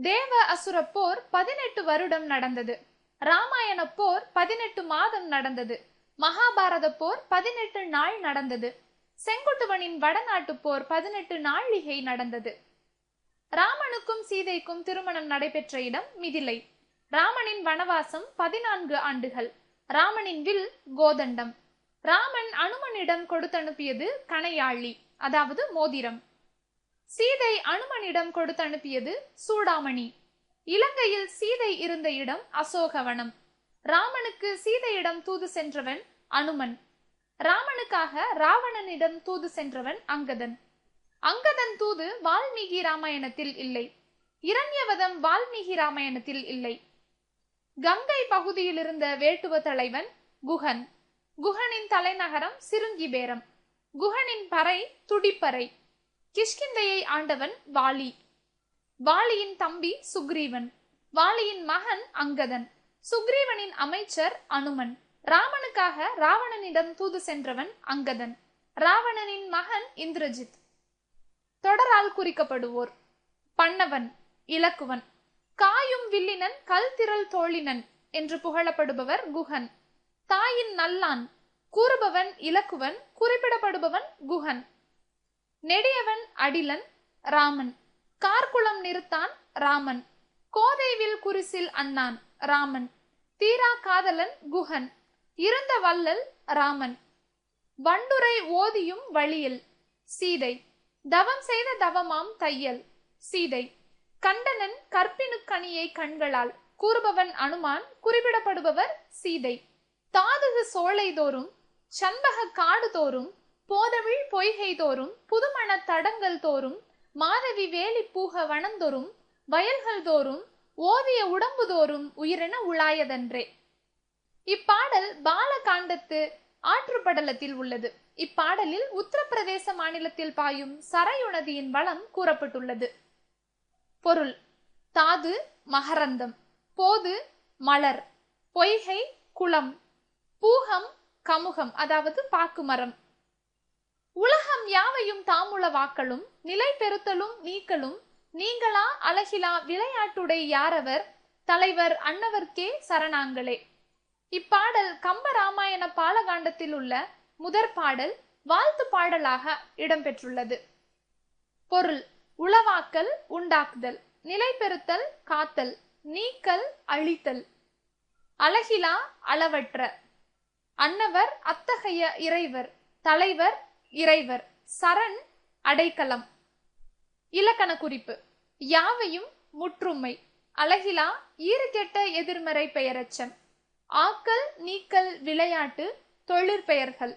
தேவ அசுர போர் 18 வருடம் நடந்தது. ராமாயண போர் 18 மாதம் நடந்தது. மகாபாரத போர் 18 நாள் நடந்தது. செங்குட்டுவனின் வடநாட்டு போர் 18 நாழிகை நடந்தது. ராமனுக்கும் சீதைக்கும் திருமணம் நடைபெற்ற இடம் மிதிலை. ராமனின் வனவாசம் 14 ஆண்டுகள். ராமனின் வில் கோதண்டம். ராமன் அனுமனிடம் கொடுத்தனுப்பியது கணையாழி, அதாவது மோதிரம். சீதை அனுமனிடம் கொடுத்தனுப்பியது சூடாமணி. இலங்கையில் சீதை இருந்த இடம் அசோகவனம். ராமனுக்கு சீதையிடம் தூது சென்றவன் அனுமன். ராமனுக்காக ராவணனிடம் தூது சென்றவன் அங்கதன். அங்கதன் தூது வால்மீகி ராமாயணத்தில் இல்லை. இரண்யவதம் வால்மீகி ராமாயணத்தில் இல்லை. கங்கை பகுதியில் இருந்த வேட்டுவ தலைவன் குஹன். குஹனின் தலைநகரம் சிருங்கிபேரம். குஹனின் பறை துடிப்பறை. கிஷ்கிந்தையை ஆண்டவன் வாலி. வாலியின் தம்பி சுக்ரீவன். வாலியின் மகன் அங்கதன். சுக்ரீவனின் அமைச்சர் அனுமன். ராமனுக்காக ராவணனிடம் தூது சென்றவன் அங்கதன். ராவணனின் மகன் இந்திரஜித். தொடரால் குறிக்கப்படுவோர்: பன்னவன், இலக்குவன். காயும் வில்லினன், கல்திரள் தோழினன் என்று புகழப்படுபவர் குஹன். தாயின் நல்லான் கூறுபவன் இலக்குவன், குறிப்பிடப்படுபவன் குஹன். நெடியவன் அடிலன், ராமன். கார்குளம் நிறுத்தான், ராமன். கோதைவில் குரிசில் அண்ணான், ராமன். தீரா காதலன் குஹன். இருந்த வள்ளல், ராமன். வண்டுரை ஓதியும் வழியில், சீதை. தவம் செய்த தவமாம் தையல், சீதை. கண்டனன் கற்பினுக்கணியை கண்களால், கூறுபவன் அனுமான், குறிப்பிடப்படுபவர் சீதை. தாதுகு சோலை தோறும், சண்பக காடு தோறும், போதவிழ் பொய்கை தோறும், புதுமண தடங்கள் தோறும், மாதவி வேலி பூக வனந்தோறும், வயல்கள் தோறும், ஓதிய உடம்பு தோறும் உயிரென உளாயதன்றே. இப்பாடல் பாலகாண்டத்து ஆற்றுப்படலத்தில் உள்ளது. இப்பாடலில் உத்தரப்பிரதேச மாநிலத்தில் பாயும் சரையு நதியின் வளம் கூறப்பட்டுள்ளது. பொருள்: தாது மகரந்தம், போது மலர், பொய்கை குளம், பூகம் கமுகம், அதாவது பாக்குமரம். உலகம் யாவையும் தாமுள வாக்களும், நிலை பெறுத்தலும் நீக்கலும், நீங்களா அழகிலா விளையாட்டுடை யாரவர், தலைவர் அன்னவர்க்கே சரணாங்களே. இப்பாடல் கம்ப ராமாயண பாலகாண்டத்தில் உள்ள முதற் பாடல் வாழ்த்து பாடலாக இடம்பெற்றுள்ளது. பொருள்: உளவாக்கல், உண்டாக்குதல், நிலை பெறுத்தல், காத்தல், நீக்கல், அழித்தல். அழகிலா, அளவற்ற. அன்னவர், அத்தகைய இறைவர். தலைவர், இறைவர். சரண், அடைக்கலம். இலக்கண குறிப்பு: யாவையும் முற்றுமை. அழகிலா ஈறுகெட்ட எதிர்மறை பெயரச்சம். ஆக்கல், நீக்கல், விளையாட்டு, தொழிற்பெயர்கள்.